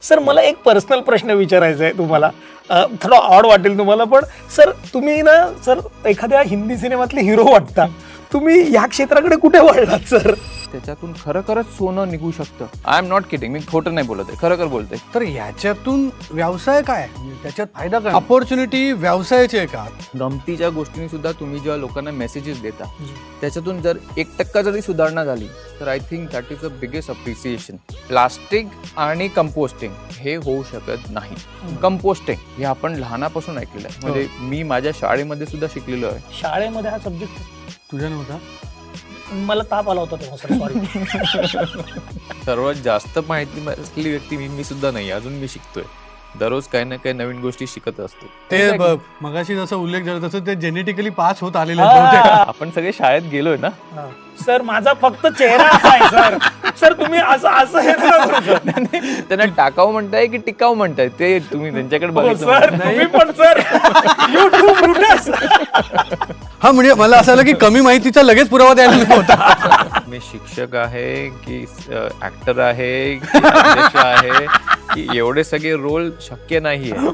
Sir मला एक personal प्रश्न विचारायचा आहे तुम्हाला, थोडा ऑड वाटेल तुम्हाला, पण सर तुम्ही ना सर एखाद्या हिंदी सिनेमातले हिरो वाटता, तुम्ही ह्या क्षेत्राकडे कुठे वळलात सर? त्याच्यातून खरंच सोनं निघू शकतं. आय एम नॉट किडिंग, मी खोटं नाही बोलत आहे, खरं बोलतोय. तर याच्यातून व्यवसाय काय, त्याच्यात फायदा काय, अपॉर्च्युनिटी व्यवसायाची आहे का? गमतीच्या गोष्टींनी सुद्धा तुम्ही जेव्हा लोकांना मेसेजेस देता त्याच्यातून जर 1% जरी सुधारणा झाली तर I think that is a biggest appreciation. Plastic आणि कंपोस्टिंग हे होऊ शकत नाही. कंपोस्टिंग हे आपण लहानापासून ऐकलेलं आहे, म्हणजे मी माझ्या शाळेमध्ये सुद्धा शिकलेलो आहे. शाळेमध्ये हा सब्जेक्ट तुझ्या नव्हता? मला ताप आला होता तेव्हा सर, सॉरी. सर्वात जास्त माहिती असलेली व्यक्ती मी सुद्धा नाही, अजून मी शिकतोय. दररोज काही ना काही नवीन गोष्टी शिकत असतो. ते मगाशी जसं उल्लेख झाला तसं ते जेनेटिकली पास होत आलेले आपण सगळे शाळेत गेलोय ना. सर माझा फक्त चेहरा असा आहे सर. सर तुम्ही असं हे नका करू सर. त्यांना टाकाऊ म्हणताय की टिकाऊ म्हणताय ते तुम्ही त्यांच्याकडे हो बघितलं सर, तुम्ही पण सर YouTube ब्रुटस. हा, म्हणजे मला असं आलं की कमी माहितीचा लगेच पुरावा द्यायला होता. मी शिक्षक आहे की ऍक्टर आहे की अध्यक्ष आहे की एवढे सगळे रोल शक्य नाहीये.